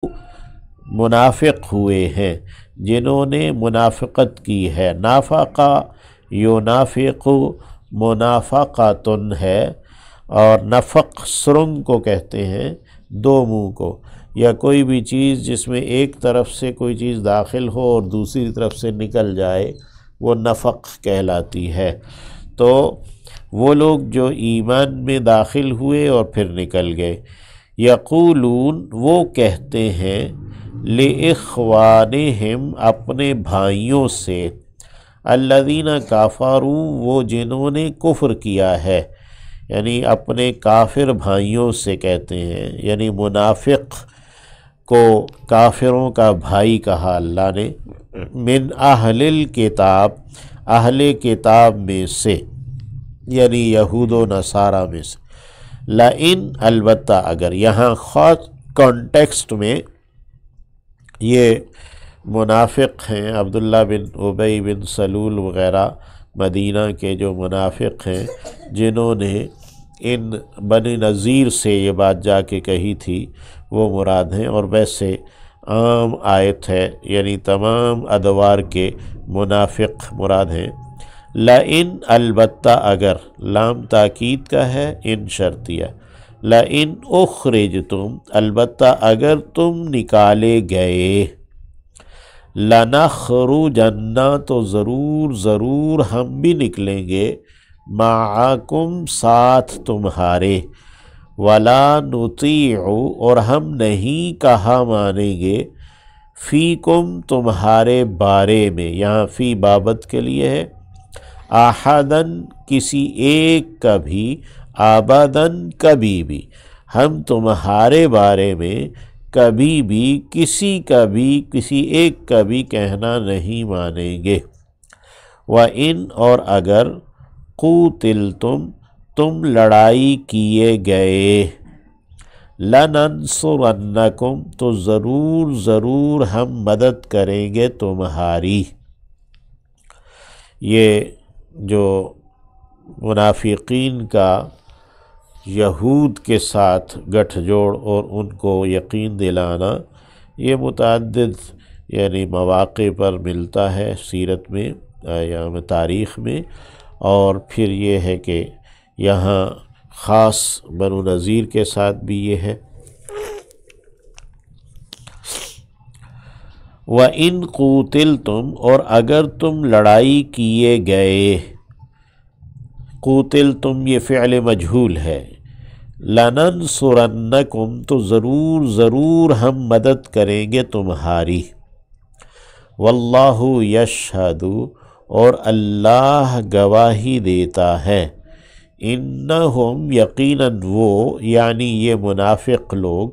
منافق ہوئے ہیں، جنہوں نے منافقت کی ہے۔ نافقہ ینافق منافقۃن ہے، اور نفق سرنگ کو کہتے ہیں، دو منہ کو، یا کوئی بھی چیز جس میں ایک طرف سے کوئی چیز داخل ہو اور دوسری طرف سے نکل جائے، وہ نفق کہلاتی ہے۔ تو وہ لوگ جو ایمان میں داخل ہوئے اور پھر نکل گئے، یقولون وہ کہتے ہیں، لِإِخْوَانِهِمْ اپنے بھائیوں سے، الذین کفروا وہ جنہوں نے کفر کیا ہے، یعنی اپنے کافر بھائیوں سے کہتے ہیں، یعنی منافق کو کافروں کا بھائی کہا اللہ نے، من اہل الکتاب اہل کتاب میں سے، یعنی یہود و نصارہ میں سے، لئن البتہ اگر، یہاں خاص کانٹیکسٹ میں یہ منافق ہیں، عبداللہ بن ابی بن سلول وغیرہ مدینہ کے جو منافق ہیں، جنہوں نے ان بنی نذیر سے یہ بات جا کے کہی تھی، وہ مراد ہیں، اور ویسے عام آیت ہے، یعنی تمام ادوار کے منافق مراد ہیں۔ لئن البتہ اگر، لام تاکید کا ہے، ان شرطیہ، لئن اخرجتم البتہ اگر تم نکالے گئے، لنخرجن تو ضرور ہم بھی نکلیں گے، معکم ساتھ تمہارے، ولا نطیع اور ہم نہیں کہا مانیں گے، فیکم تمہارے بارے میں، یہاں فی بابت کے لیے ہے، احدن کسی ایک کا بھی، ابدن کبھی بھی، ہم تمہارے بارے میں کبھی بھی کسی ایک کا بھی کہنا نہیں مانیں گے۔ وَإِنْ اور اگر، قُوتِلْتُمْ تم لڑائی کیے گئے، لَنَنْصُرَنَّكُمْ تو ضرور ہم مدد کریں گے تمہاری۔ یہ جو منافقین کا یہود کے ساتھ گٹھ جوڑ اور ان کو یقین دلانا، یہ متعدد یعنی مواقع پر ملتا ہے سیرت میں یا تاریخ میں، اور پھر یہ ہے کہ یہاں خاص بنو نذیر کے ساتھ بھی یہ ہے۔ وَإِنْ قُوتِلْتُمْ اور اگر تم لڑائی کیے گئے، قُوتِلْتُمْ یہ فعل مجہول ہے، لَنَنْصُرَنَّكُمْ تو ضرور ہم مدد کریں گے تمہاری، وَاللَّهُ يَشْهَدُ اور اللہ گواہی دیتا ہے، اِنَّهُمْ یقیناً وہ یعنی یہ منافق لوگ،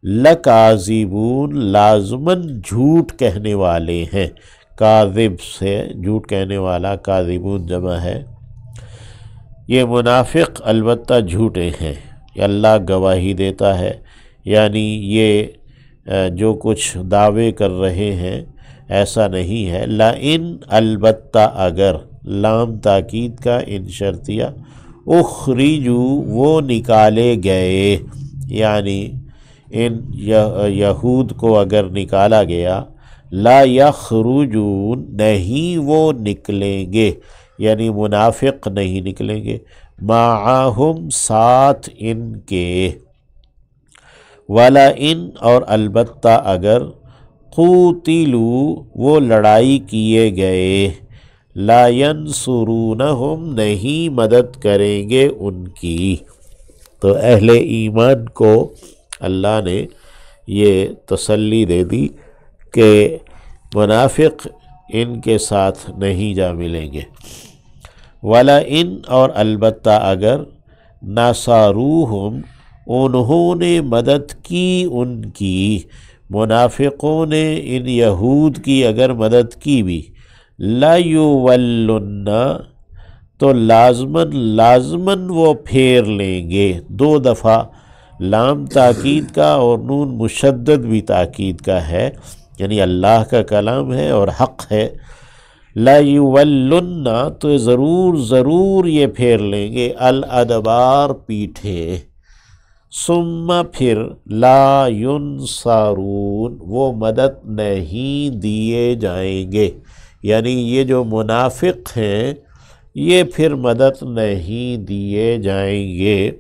لَکَاذِبُونَ لازماً جھوٹ کہنے والے ہیں، کاذب سے جھوٹ کہنے والا، کاذبون جمع ہے، یہ منافق البتہ جھوٹے ہیں، یہ اللہ گواہی دیتا ہے، یعنی یہ جو کچھ دعوے کر رہے ہیں ایسا نہیں ہے۔ لئن البتہ اگر، لام تاکید کا، ان شرطیہ، اخرجو وہ نکالے گئے، یعنی ان یہود کو اگر نکالا گیا، لا یخرجون نہیں وہ نکلیں گے، یعنی منافق نہیں نکلیں گے، معہم ساتھ ان کے، ولا ان اور البتہ اگر، قوتلوا وہ لڑائی کیے گئے، لا ینصرونہم نہیں مدد کریں گے ان کی۔ تو اہل ایمان کو اللہ نے یہ تسلی دے دی کہ منافق ان کے ساتھ نہیں جا ملیں گے۔ ولا ان اور البتہ اگر، نصروہم انہوں نے مدد کی ان کی، منافقوں نے ان یہود کی اگر مدد کی بھی، لَيُوَلُّنَّ تو لازماً وہ پھیر لیں گے، دو دفعہ لام تاکید کا اور نون مشدد بھی تاکید کا ہے، یعنی اللہ کا کلام ہے اور حق ہے، لَيُوَلُّنَّ تو ضرور یہ پھیر لیں گے، الادبار پیٹھیں، ثم پھر لا ینصرون وہ مدد نہیں دیے جائیں گے، یعنی یہ جو منافق ہیں یہ پھر مدد نہیں دیے جائیں گے۔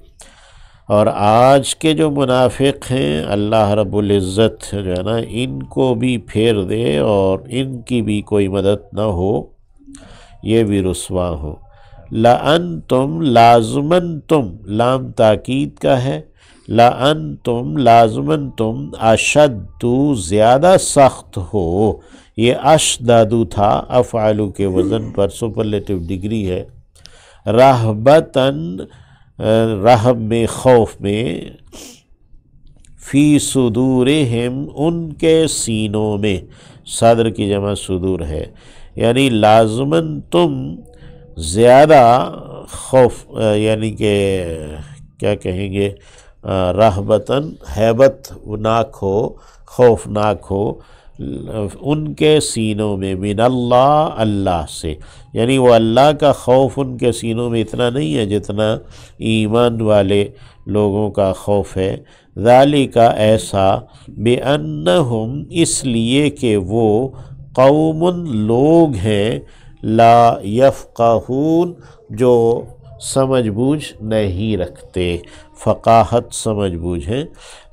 اور آج کے جو منافق ہیں اللہ رب العزت جو ہے نا ان کو بھی پھیر دے اور ان کی بھی کوئی مدد نہ ہو، یہ بھی رسوا ہو۔ لَأَنْتُمْ لازماً تم، لام تاکید کا ہے، لَأَنْتُمْ لازماً تم، اشد زیادہ سخت ہو، یہ اشدادو تھا، افعلو کے وزن پر سپرلیٹو ڈگری ہے، رہبتاً رہب میں خوف میں، فی صدورہم ان کے سینوں میں، صدر کی جمع صدور ہے، یعنی لازماً تم زیادہ خوف، یعنی کہ کیا کہیں گے، رہبتاً ہیبت ناک ہو، خوفناک ہو، ان کے سینوں میں، من اللہ اللہ سے، یعنی وہ اللہ کا خوف ان کے سینوں میں اتنا نہیں ہے جتنا ایمان والے لوگوں کا خوف ہے۔ ذالک ایسا، بِأَنَّهُمْ اس لیے کہ وہ قوم لوگ ہیں، لا یفقہون جو سمجھ بوجھ نہیں رکھتے، فقاہت سمجھ بوجھ ہیں،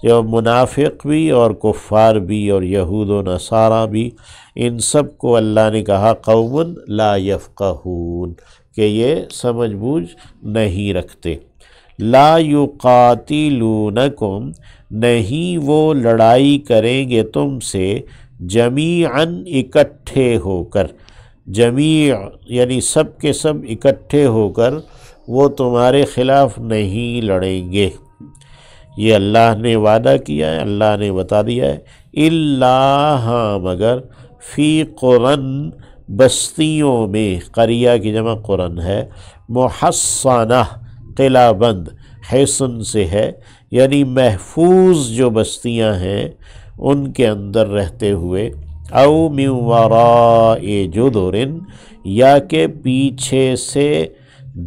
جو منافق بھی اور کفار بھی اور یہود و نصارہ بھی، ان سب کو اللہ نے کہا قوم لا یفقہون کہ یہ سمجھ بوجھ نہیں رکھتے۔ لا یقاتلونکم نہیں وہ لڑائی کریں گے تم سے، جمیعاً اکٹھے ہو کر، جمیع یعنی سب کے سب اکٹھے ہو کر وہ تمہارے خلاف نہیں لڑیں گے، یہ اللہ نے وعدہ کیا ہے، اللہ نے بتا دیا ہے۔ الا ہاں مگر، فی قرن بستیوں میں، قریہ کی جمع قرن ہے، محصنہ قلعہ بند، حصن سے ہے یعنی محفوظ جو بستیاں ہیں ان کے اندر رہتے ہوئے، او من وراء جدر یا کہ پیچھے سے،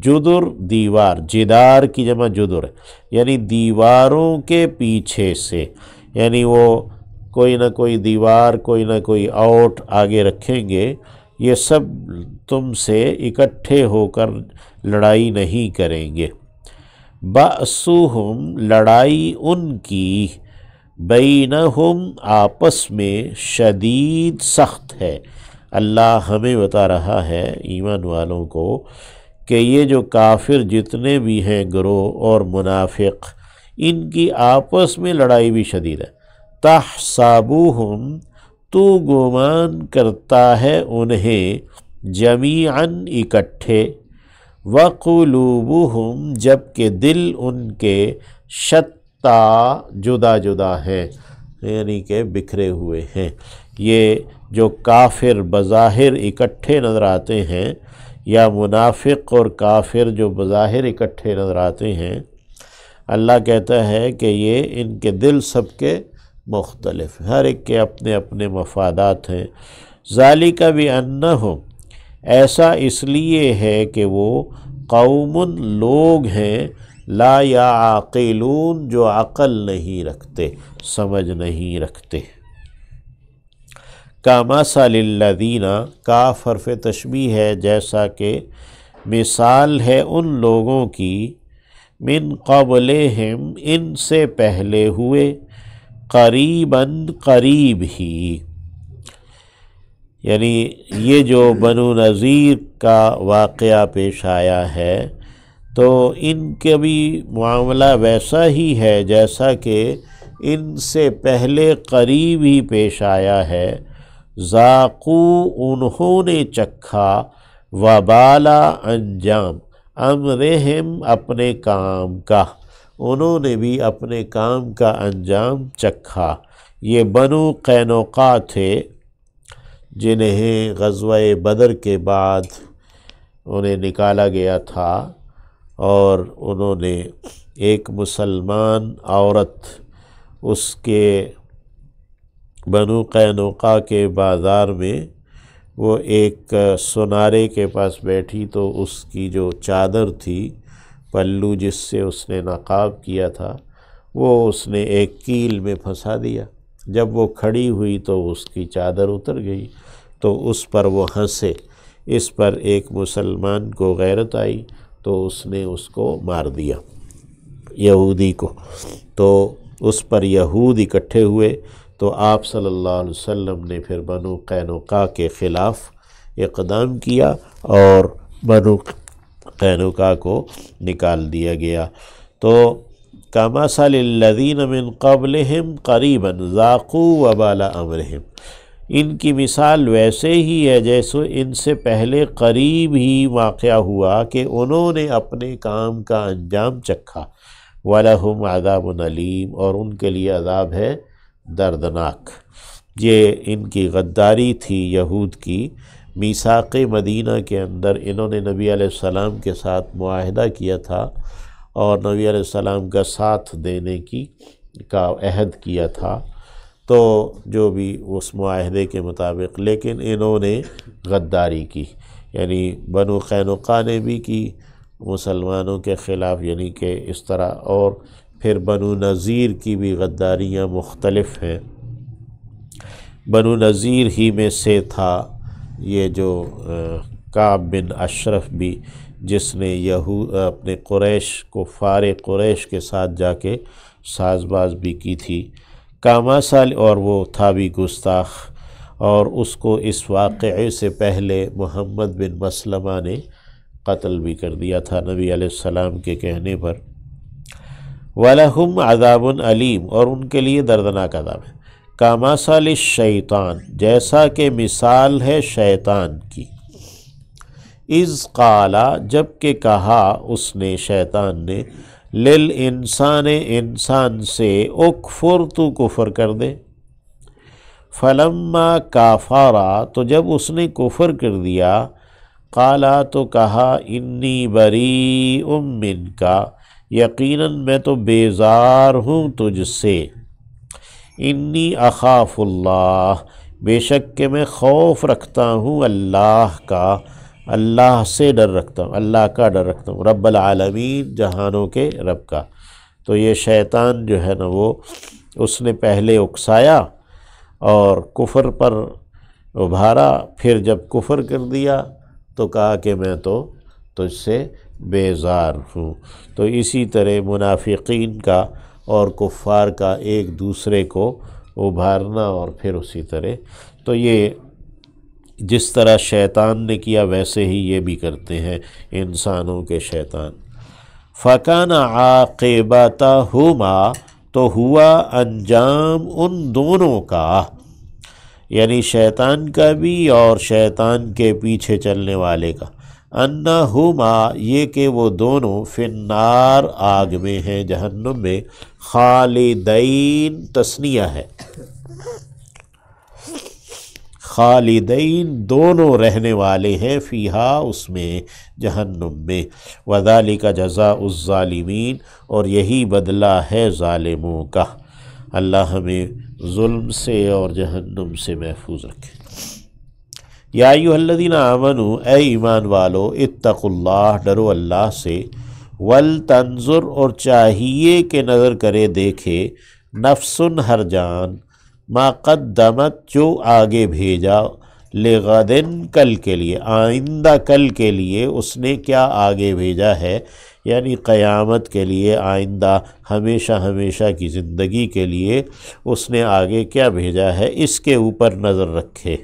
جدر دیوار، جدار کی جمع جدر یعنی دیواروں کے پیچھے سے، یعنی وہ کوئی نہ کوئی دیوار، کوئی نہ کوئی آؤٹ آگے رکھیں گے، یہ سب تم سے اکٹھے ہو کر لڑائی نہیں کریں گے۔ بأسہم لڑائی ان کی، بینہم آپس میں، شدید سخت ہے۔ اللہ ہمیں بتا رہا ہے ایمان والوں کو کہ یہ جو کافر جتنے بھی ہیں گروہ اور منافق، ان کی آپس میں لڑائی بھی شدید ہے۔ تحسبوہم تو گمان کرتا ہے انہیں، جمیعاً اکٹھے، وقلوبہم جبکہ دل ان کے، شتا جدا جدا ہیں، یعنی کہ بکھرے ہوئے ہیں۔ یہ جو کافر بظاہر اکٹھے نظر آتے ہیں، یا منافق اور کافر جو بظاہر اکٹھے نظر آتے ہیں، اللہ کہتا ہے کہ یہ ان کے دل سب کے مختلف، ہر ایک کے اپنے اپنے مفادات ہیں۔ ذالک بأنہم ایسا اس لیے ہے کہ وہ قوم لوگ ہیں، لا یعقلون جو عقل نہیں رکھتے، سمجھ نہیں رکھتے۔ کمثل الذین، کاف حرف تشبیہ ہے، جیسا کہ مثال ہے ان لوگوں کی، من قبلہم ان سے پہلے ہوئے، قریباً قریب ہی، یعنی یہ جو بنو نذیر کا واقعہ پیش آیا ہے تو ان کے بھی معاملہ ویسا ہی ہے جیسا کہ ان سے پہلے قریب ہی پیش آیا ہے۔ ذاقو انہوں نے چکھا، وبالا انجام، امرہم اپنے کام کا، انہوں نے بھی اپنے کام کا انجام چکھا۔ یہ بنو قینوقا تھے جنہیں غزوہ بدر کے بعد انہیں نکالا گیا تھا، اور انہوں نے ایک مسلمان عورت اس کے بنو قینوقا کے بازار میں، وہ ایک سنارے کے پاس بیٹھی تو اس کی جو چادر تھی، پلو جس سے اس نے نقاب کیا تھا، وہ اس نے ایک کیل میں پھنسا دیا۔ جب وہ کھڑی ہوئی تو اس کی چادر اتر گئی، تو اس پر وہ ہنسے۔ اس پر ایک مسلمان کو غیرت آئی تو اس نے اس کو مار دیا، یہودی کو۔ تو اس پر یہود اکٹھے ہوئے، تو آپ صلی اللہ علیہ وسلم نے پھر بنو قینقاع کے خلاف اقدام کیا اور بنو قینقاع کو نکال دیا گیا۔ تو کمثل الذین من قبلہم قریبا ذاقوا وبال امرہم، ان کی مثال ویسے ہی ہے جیسے ان سے پہلے قریب ہی واقعہ ہوا کہ انہوں نے اپنے کام کا انجام چکھا۔ وَلَهُمْ عَذَابٌ أَلِيمٌ، اور ان کے لیے عذاب ہے دردناک۔ یہ ان کی غداری تھی یہود کی۔ میثاق مدینہ کے اندر انہوں نے نبی علیہ السلام کے ساتھ معاہدہ کیا تھا اور نبی علیہ السلام کا ساتھ دینے کا عہد کیا تھا، تو جو بھی اس معاہدے کے مطابق، لیکن انہوں نے غداری کی، یعنی بنو قینقاع نے بھی کی مسلمانوں کے خلاف، یعنی کہ اس طرح، اور پھر بنو نذیر کی بھی غداریاں مختلف ہیں۔ بنو نذیر ہی میں سے تھا یہ جو کعب بن اشرف بھی، جس نے اپنے کفار قریش کے ساتھ جا کے ساز باز بھی کی تھی کاماسال، اور وہ تھا بھی گستاخ، اور اس کو اس واقعے سے پہلے محمد بن مسلمہ نے قتل بھی کر دیا تھا نبی علیہ السلام کے کہنے پر۔ وَلَهُمْ عَذَابٌ أَلِيمٌ، اور ان کے لیے دردناک عذاب ہے۔ کامثل الشیطان، جیسا کہ مثال ہے شیطان کی۔ اذ قال، جب کہ کہا اس نے، شیطان نے، للانسان، انسان سے، اکفر، تو کفر کر دے۔ فلما کافر، تو جب اس نے کفر کر دیا، قالا، تو کہا، انی بریء منک، یقیناً میں تو بیزار ہوں تجھ سے۔ انی اخاف اللہ، بے شک کہ میں خوف رکھتا ہوں اللہ کا، اللہ سے ڈر رکھتا ہوں، اللہ کا ڈر رکھتا ہوں، رب العالمین، جہانوں کے رب کا۔ تو یہ شیطان جو ہے نا، وہ اس نے پہلے اکسایا اور کفر پر ابھارا، پھر جب کفر کر دیا تو کہا کہ میں تو تجھ سے بیزار ہوں۔ تو اسی طرح منافقین کا اور کفار کا ایک دوسرے کو ابھارنا، اور پھر اسی طرح، تو یہ جس طرح شیطان نے کیا ویسے ہی یہ بھی کرتے ہیں انسانوں کے شیطان۔ فَكَانَ عَاقِبَتَهُمَا، تو ہوا انجام ان دونوں کا، یعنی شیطان کا بھی اور شیطان کے پیچھے چلنے والے کا، انہما، یہ کہ وہ دونوں، فی النار، آگ میں ہیں، جہنم میں، خالدین، تثنیہ ہے، خالدین، دونوں رہنے والے ہیں، فیہا، اس میں، جہنم میں، وذالک جزاء الظالمین، اور یہی بدلہ ہے ظالموں کا۔ اللہ ہمیں ظلم سے اور جہنم سے محفوظ رکھے۔ یا ایھا الذین آمنوا، اے ایمان والو، اتقوا اللہ، ڈرو اللہ سے، ولتنظر، اور چاہیے کہ نظر کرے، دیکھے، نفس، ہر جان، ما قدمت، جو آگے بھیجا، لغدن، کل کے لیے، آئندہ کل کے لیے اس نے کیا آگے بھیجا ہے، یعنی قیامت کے لیے، آئندہ ہمیشہ ہمیشہ کی زندگی کے لیے اس نے آگے کیا بھیجا ہے، اس کے اوپر نظر رکھے۔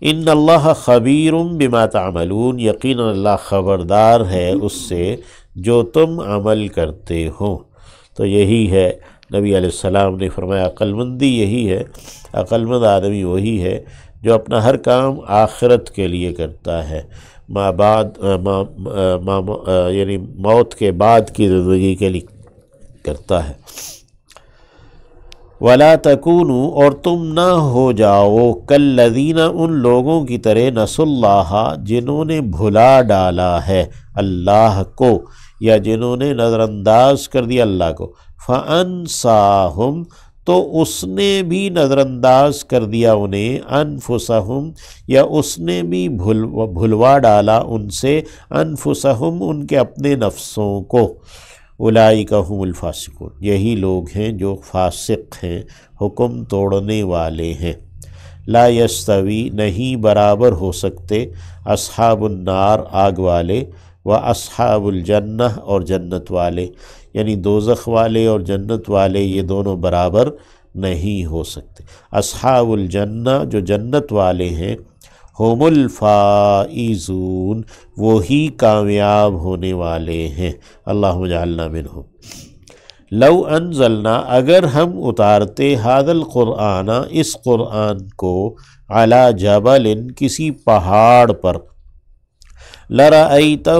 ان اللہ خبیر بما تعملون، یقینا اللہ خبردار ہے اس سے جو تم عمل کرتے ہو۔ تو یہی ہے، نبی علیہ السلام نے فرمایا، عقل مندی یہی ہے، عقل مند آدمی وہی ہے جو اپنا ہر کام آخرت کے لیے کرتا ہے، یعنی موت کے بعد کی زندگی کے لیے کرتا ہے۔ وَلَا تَكُونُوا، اور تم نہ ہو جاؤ، كَالَّذِينَ، ان لوگوں کی طرح، نسوا اللہ، جنہوں نے بھلا ڈالا ہے اللہ کو، یا جنہوں نے نظر انداز کر دیا اللہ کو، فَأَنسَاهُمْ، تو اس نے بھی نظر انداز کر دیا انہیں، انفسہم، یا اس نے بھی بھلوا ڈالا ان سے، انفسہم، ان کے اپنے نفسوں کو، اولئک هم الفاسقون، یہی لوگ ہیں جو فاسق ہیں، حکم توڑنے والے ہیں۔ لا یستوی، نہیں برابر ہو سکتے، اصحاب النار، آگ والے، و اصحاب الجنہ، اور جنت والے، یعنی دوزخ والے اور جنت والے یہ دونوں برابر نہیں ہو سکتے۔ اصحاب الجنہ، جو جنت والے ہیں، ہم الفائزون، وہی کامیاب ہونے والے ہیں۔ اللہم اجعلنا منہم۔ لو انزلنا، اگر ہم اتارتے ھذا القرآن، اس قرآن کو، علی جبل، کسی پہاڑ پر، لرأیتہ،